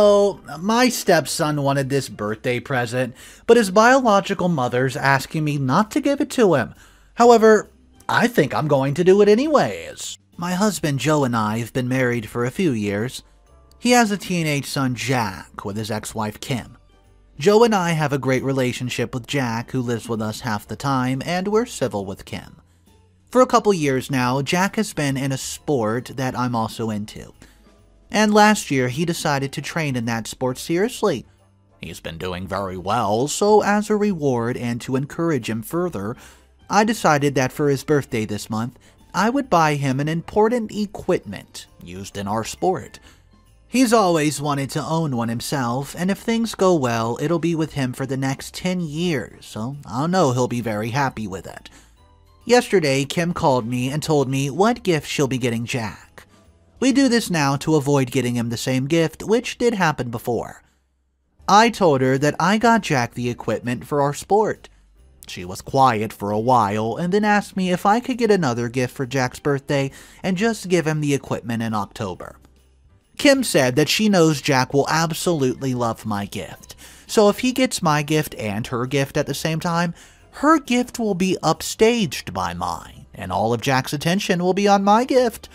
So, my stepson wanted this birthday present, but his biological mother's asking me not to give it to him. However, I think I'm going to do it anyways. My husband Joe and I have been married for a few years. He has a teenage son Jack with his ex-wife Kim. Joe and I have a great relationship with Jack, who lives with us half the time, and we're civil with Kim. For a couple years now, Jack has been in a sport that I'm also into. And last year, he decided to train in that sport seriously. He's been doing very well, so as a reward and to encourage him further, I decided that for his birthday this month, I would buy him an important equipment used in our sport. He's always wanted to own one himself, and if things go well, it'll be with him for the next 10 years, so I know he'll be very happy with it. Yesterday, Kim called me and told me what gift she'll be getting Jack. We do this now to avoid getting him the same gift, which did happen before. I told her that I got Jack the equipment for our sport. She was quiet for a while and then asked me if I could get another gift for Jack's birthday and just give him the equipment in October. Kim said that she knows Jack will absolutely love my gift, so if he gets my gift and her gift at the same time, her gift will be upstaged by mine, and all of Jack's attention will be on my gift.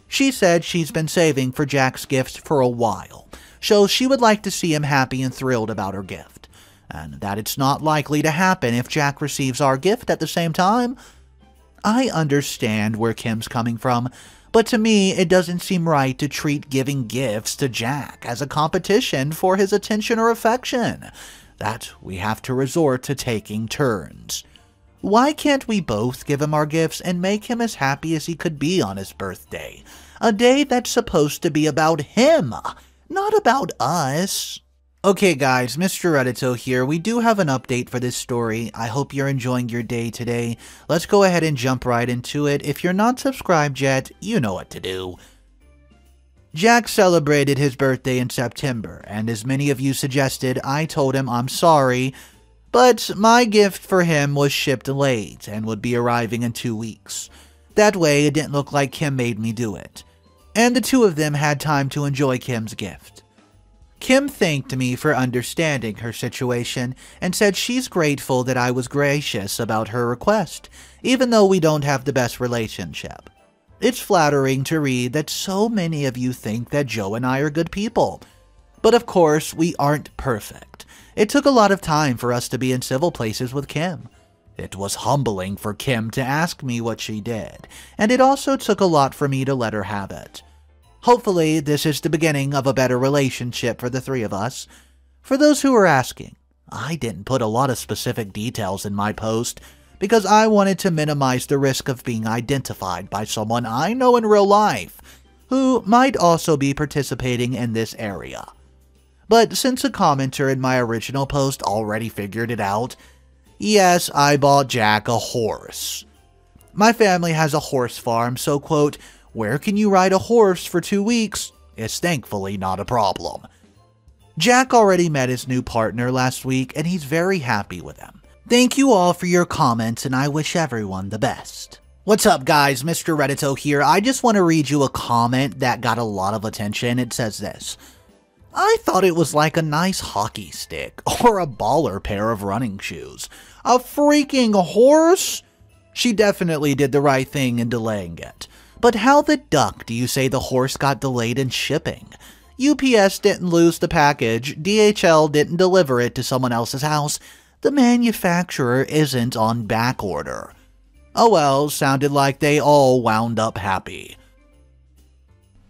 She said she's been saving for Jack's gift for a while, so she would like to see him happy and thrilled about her gift, and that it's not likely to happen if Jack receives our gift at the same time. I understand where Kim's coming from, but to me it doesn't seem right to treat giving gifts to Jack as a competition for his attention or affection, that we have to resort to taking turns. Why can't we both give him our gifts and make him as happy as he could be on his birthday? A day that's supposed to be about him, not about us. Okay guys, Mr. Reddito here. We do have an update for this story. I hope you're enjoying your day today. Let's go ahead and jump right into it. If you're not subscribed yet, you know what to do. Jack celebrated his birthday in September, and as many of you suggested, I told him I'm sorry, but my gift for him was shipped late and would be arriving in 2 weeks. That way, it didn't look like Kim made me do it. And the two of them had time to enjoy Kim's gift. Kim thanked me for understanding her situation and said she's grateful that I was gracious about her request, even though we don't have the best relationship. It's flattering to read that so many of you think that Joe and I are good people. But of course, we aren't perfect. It took a lot of time for us to be in civil places with Kim. It was humbling for Kim to ask me what she did, and it also took a lot for me to let her have it. Hopefully, this is the beginning of a better relationship for the three of us. For those who are asking, I didn't put a lot of specific details in my post because I wanted to minimize the risk of being identified by someone I know in real life, who might also be participating in this area. But since a commenter in my original post already figured it out, yes, I bought Jack a horse. My family has a horse farm, so quote, where can you ride a horse for 2 weeks is thankfully not a problem. Jack already met his new partner last week and he's very happy with him. Thank you all for your comments and I wish everyone the best. What's up guys, Mr. Reddito here. I just want to read you a comment that got a lot of attention. It says this. I thought it was like a nice hockey stick or a baller pair of running shoes. A freaking horse? She definitely did the right thing in delaying it. But how the duck do you say the horse got delayed in shipping? UPS didn't lose the package, DHL didn't deliver it to someone else's house, the manufacturer isn't on back order. Oh well, sounded like they all wound up happy.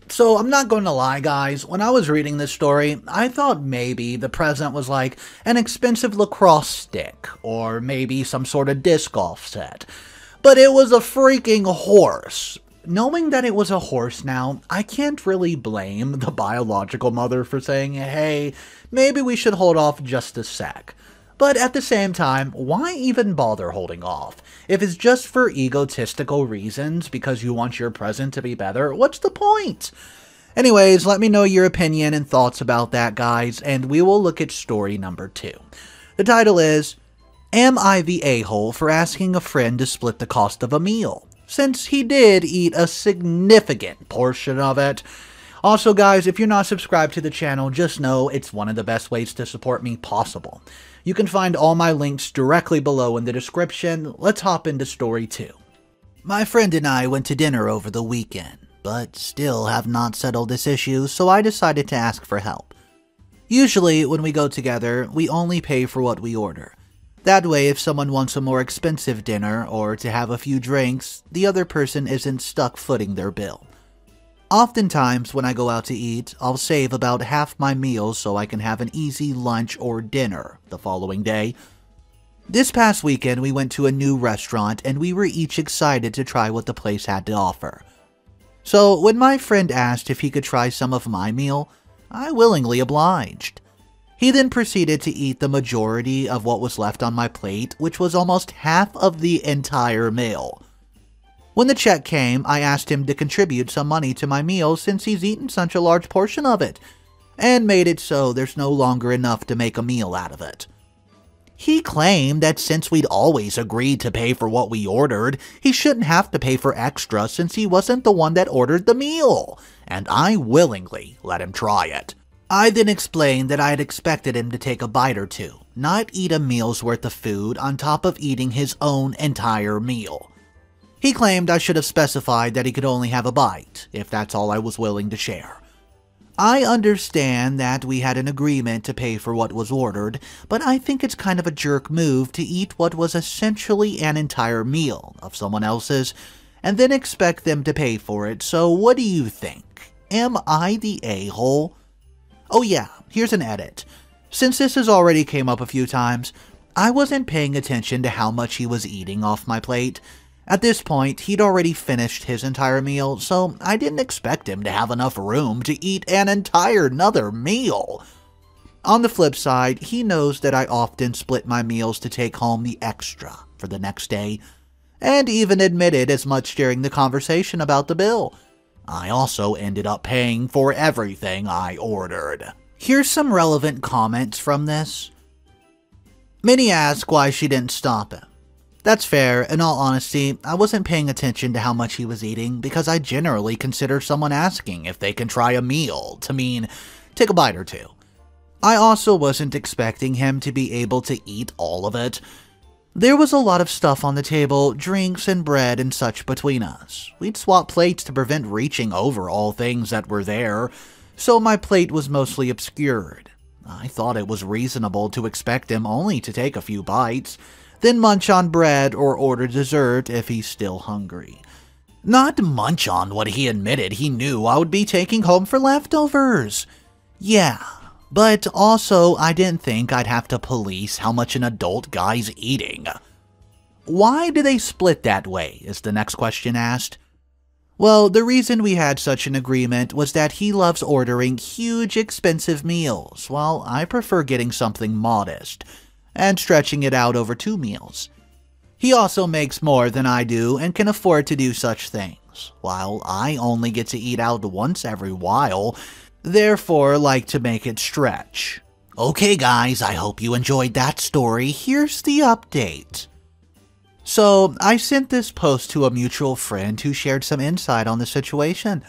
So I'm not going to lie guys, when I was reading this story, I thought maybe the present was like an expensive lacrosse stick, or maybe some sort of disc golf set. But it was a freaking horse. Knowing that it was a horse now, I can't really blame the biological mother for saying, hey, maybe we should hold off just a sec. But at the same time, why even bother holding off? If it's just for egotistical reasons, because you want your present to be better, what's the point? Anyways, let me know your opinion and thoughts about that, guys, and we will look at story number 2. The title is, Am I the a-hole for asking a friend to split the cost of a meal? Since he did eat a significant portion of it. Also guys, if you're not subscribed to the channel, just know it's one of the best ways to support me possible. You can find all my links directly below in the description. Let's hop into story 2. My friend and I went to dinner over the weekend, but still have not settled this issue, so I decided to ask for help. Usually, when we go together, we only pay for what we order. That way, if someone wants a more expensive dinner or to have a few drinks, the other person isn't stuck footing their bill. Oftentimes, when I go out to eat, I'll save about half my meals so I can have an easy lunch or dinner the following day. This past weekend, we went to a new restaurant and we were each excited to try what the place had to offer. So, when my friend asked if he could try some of my meal, I willingly obliged. He then proceeded to eat the majority of what was left on my plate, which was almost half of the entire meal. When the check came, I asked him to contribute some money to my meal since he's eaten such a large portion of it, and made it so there's no longer enough to make a meal out of it. He claimed that since we'd always agreed to pay for what we ordered, he shouldn't have to pay for extra since he wasn't the one that ordered the meal, and I willingly let him try it. I then explained that I had expected him to take a bite or two, not eat a meal's worth of food on top of eating his own entire meal. He claimed I should have specified that he could only have a bite, if that's all I was willing to share. I understand that we had an agreement to pay for what was ordered, but I think it's kind of a jerk move to eat what was essentially an entire meal of someone else's, and then expect them to pay for it, so what do you think? Am I the a-hole? Oh yeah, here's an edit. Since this has already came up a few times, I wasn't paying attention to how much he was eating off my plate. At this point, he'd already finished his entire meal, so I didn't expect him to have enough room to eat an entire another meal. On the flip side, he knows that I often split my meals to take home the extra for the next day, and even admitted as much during the conversation about the bill. I also ended up paying for everything I ordered. Here's some relevant comments from this. Minnie asked why she didn't stop him. That's fair. In all honesty, I wasn't paying attention to how much he was eating because I generally consider someone asking if they can try a meal to mean take a bite or two. I also wasn't expecting him to be able to eat all of it. There was a lot of stuff on the table, drinks and bread and such between us. We'd swap plates to prevent reaching over all things that were there, so my plate was mostly obscured. I thought it was reasonable to expect him only to take a few bites, then munch on bread or order dessert if he's still hungry. Not munch on what he admitted he knew I would be taking home for leftovers. Yeah. But also, I didn't think I'd have to police how much an adult guy's eating. Why do they split that way, is the next question asked. Well, the reason we had such an agreement was that he loves ordering huge expensive meals, while I prefer getting something modest, and stretching it out over 2 meals. He also makes more than I do and can afford to do such things, while I only get to eat out once every while, therefore like to make it stretch. Okay guys, I hope you enjoyed that story. Here's the update. So, I sent this post to a mutual friend who shared some insight on the situation.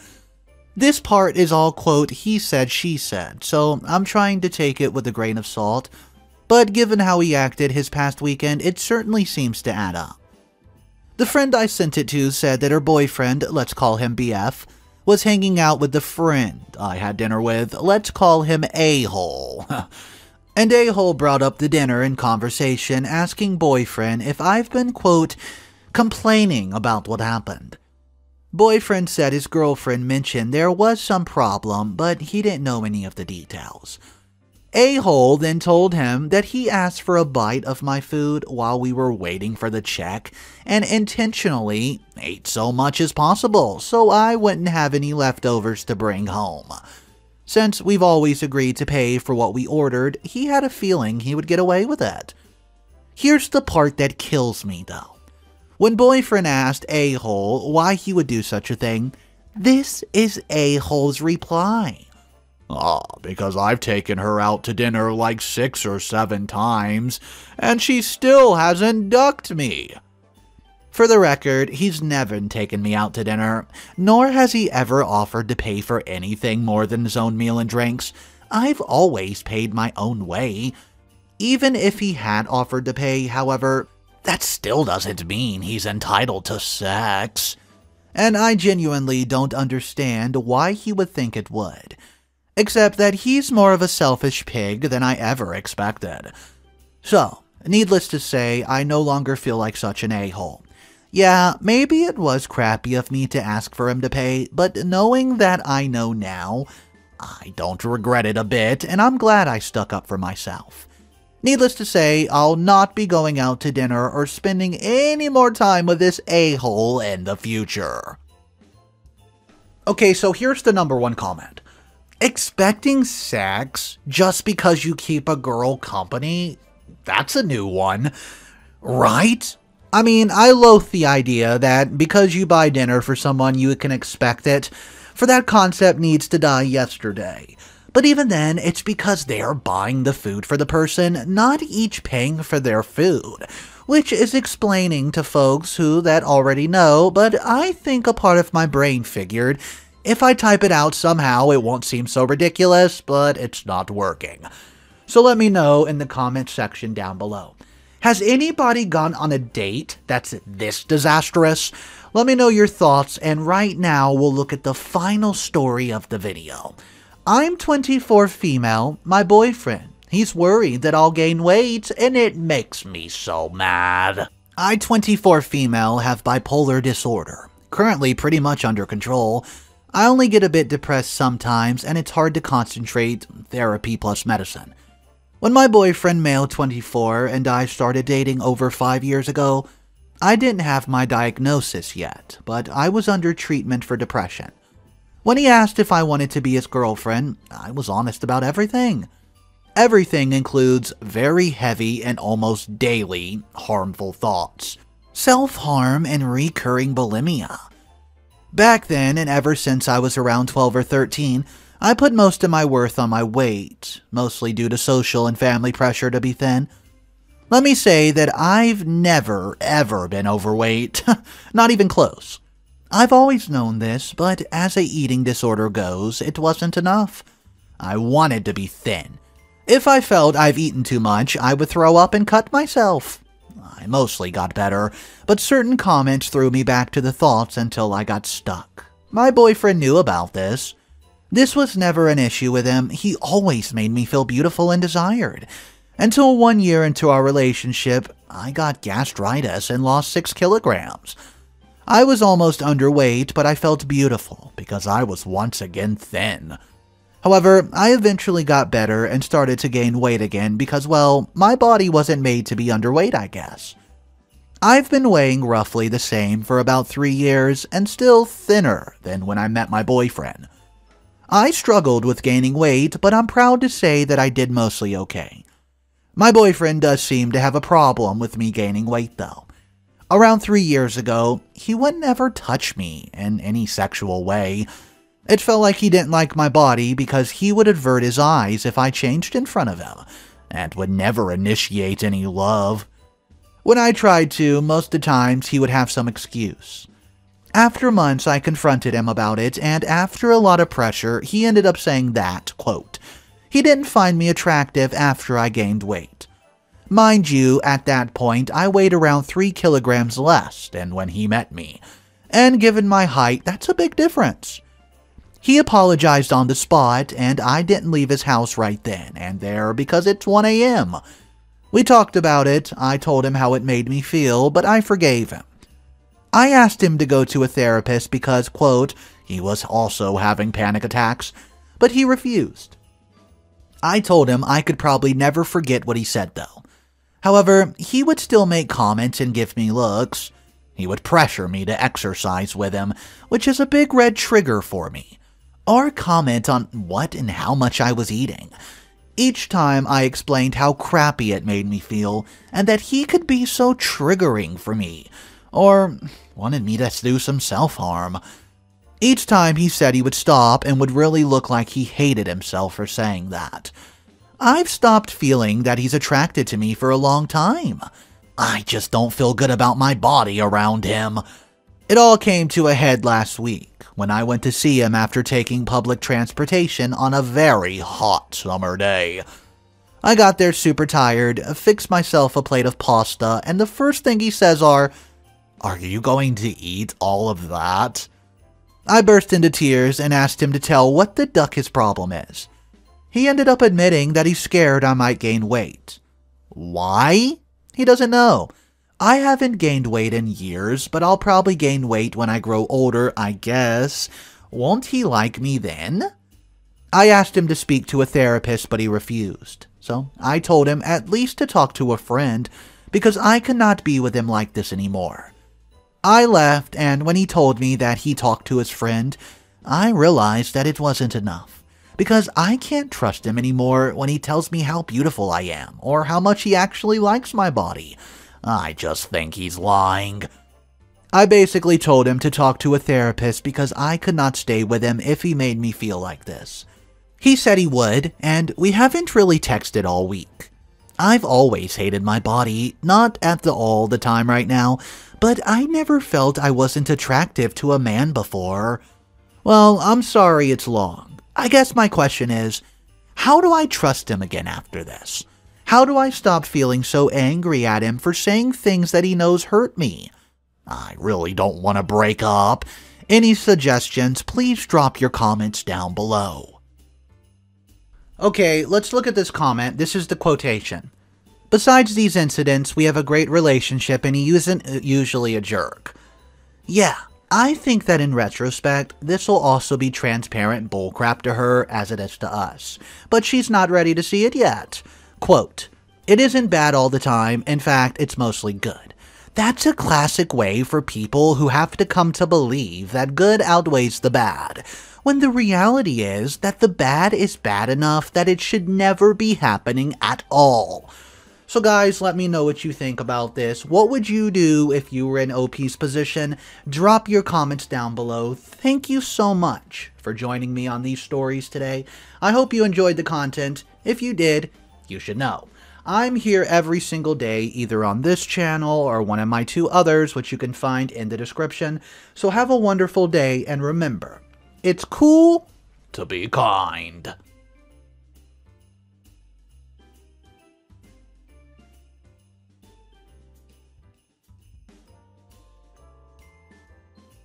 This part is all quote, he said, she said, so I'm trying to take it with a grain of salt, but given how he acted his past weekend, it certainly seems to add up. The friend I sent it to said that her boyfriend, let's call him BF, was hanging out with the friend I had dinner with, let's call him A-hole. And A-hole brought up the dinner in conversation, asking boyfriend if I've been, quote, complaining about what happened. Boyfriend said his girlfriend mentioned there was some problem, but he didn't know any of the details. A-hole then told him that he asked for a bite of my food while we were waiting for the check and intentionally ate so much as possible so I wouldn't have any leftovers to bring home. Since we've always agreed to pay for what we ordered, he had a feeling he would get away with it. Here's the part that kills me though. When boyfriend asked A-hole why he would do such a thing, this is A-hole's reply. Because I've taken her out to dinner like 6 or 7 times, and she still hasn't ducked me. For the record, he's never taken me out to dinner, nor has he ever offered to pay for anything more than his own meal and drinks. I've always paid my own way. Even if he had offered to pay, however, that still doesn't mean he's entitled to sex. And I genuinely don't understand why he would think it would. Except that he's more of a selfish pig than I ever expected. So, needless to say, I no longer feel like such an a-hole. Yeah, maybe it was crappy of me to ask for him to pay, but knowing that I know now, I don't regret it a bit, and I'm glad I stuck up for myself. Needless to say, I'll not be going out to dinner or spending any more time with this a-hole in the future. Okay, so here's the number one comment. Expecting sex just because you keep a girl company? That's a new one, right? I mean, I loathe the idea that because you buy dinner for someone you can expect it, for that concept needs to die yesterday. But even then, it's because they're buying the food for the person, not each paying for their food, which is explaining to folks who that already know, but I think a part of my brain figured, if I type it out somehow it won't seem so ridiculous, but it's not working. So let me know in the comment section down below. Has anybody gone on a date that's this disastrous? Let me know your thoughts, and right now we'll look at the final story of the video. I'm 24 female, my boyfriend. He's worried that I'll gain weight, and it makes me so mad. I, 24 female, have bipolar disorder. Currently pretty much under control. I only get a bit depressed sometimes, and it's hard to concentrate, therapy plus medicine. When my boyfriend, male 24, and I started dating over 5 years ago, I didn't have my diagnosis yet, but I was under treatment for depression. When he asked if I wanted to be his girlfriend, I was honest about everything. Everything includes very heavy and almost daily harmful thoughts, self-harm, and recurring bulimia. Back then, and ever since I was around 12 or 13, I put most of my worth on my weight, mostly due to social and family pressure to be thin. Let me say that I've never, ever been overweight, not even close. I've always known this, but as a eating disorder goes, it wasn't enough. I wanted to be thin. If I felt I've eaten too much, I would throw up and cut myself. I mostly got better, but certain comments threw me back to the thoughts until I got stuck. My boyfriend knew about this. This was never an issue with him. He always made me feel beautiful and desired. Until 1 year into our relationship, I got gastritis and lost 6 kilograms. I was almost underweight, but I felt beautiful because I was once again thin. However, I eventually got better and started to gain weight again because, well, my body wasn't made to be underweight, I guess. I've been weighing roughly the same for about 3 years and still thinner than when I met my boyfriend. I struggled with gaining weight, but I'm proud to say that I did mostly okay. My boyfriend does seem to have a problem with me gaining weight though. Around 3 years ago, he would never touch me in any sexual way. It felt like he didn't like my body because he would avert his eyes if I changed in front of him, and would never initiate any love. When I tried to, most of the times he would have some excuse. After months, I confronted him about it, and after a lot of pressure, he ended up saying that, quote, he didn't find me attractive after I gained weight. Mind you, at that point, I weighed around 3 kilograms less than when he met me, and given my height, that's a big difference. He apologized on the spot, and I didn't leave his house right then and there because it's 1 a.m. We talked about it, I told him how it made me feel, but I forgave him. I asked him to go to a therapist because, quote, he was also having panic attacks, but he refused. I told him I could probably never forget what he said though. However, he would still make comments and give me looks. He would pressure me to exercise with him, which is a big red trigger for me. Or comment on what and how much I was eating. Each time I explained how crappy it made me feel, and that he could be so triggering for me, or wanted me to do some self-harm. Each time he said he would stop and would really look like he hated himself for saying that. I've stopped feeling that he's attracted to me for a long time. I just don't feel good about my body around him. It all came to a head last week when I went to see him after taking public transportation on a very hot summer day. I got there super tired, fixed myself a plate of pasta, and the first thing he says are you going to eat all of that? I burst into tears and asked him to tell what the duck his problem is. He ended up admitting that he's scared I might gain weight. Why? He doesn't know. I haven't gained weight in years, but I'll probably gain weight when I grow older, I guess. Won't he like me then? I asked him to speak to a therapist, but he refused. So I told him at least to talk to a friend, because I cannot be with him like this anymore. I left, and when he told me that he talked to his friend, I realized that it wasn't enough. Because I can't trust him anymore when he tells me how beautiful I am, or how much he actually likes my body. I just think he's lying. I basically told him to talk to a therapist because I could not stay with him if he made me feel like this. He said he would, and we haven't really texted all week. I've always hated my body, not at all the time right now, but I never felt I wasn't attractive to a man before. Well, I'm sorry it's long. I guess my question is, how do I trust him again after this? How do I stop feeling so angry at him for saying things that he knows hurt me? I really don't want to break up. Any suggestions, please drop your comments down below. Okay, let's look at this comment. This is the quotation. Besides these incidents, we have a great relationship and he isn't usually a jerk. Yeah, I think that in retrospect, this will also be transparent bullcrap to her as it is to us. But she's not ready to see it yet. Quote, "It isn't bad all the time. In fact, it's mostly good." That's a classic way for people who have to come to believe that good outweighs the bad, when the reality is that the bad is bad enough that it should never be happening at all. So guys, let me know what you think about this. What would you do if you were in OP's position? Drop your comments down below. Thank you so much for joining me on these stories today. I hope you enjoyed the content. If you did, you should know I'm here every single day, either on this channel or one of my two others, which you can find in the description. So have a wonderful day, and remember, it's cool to be kind.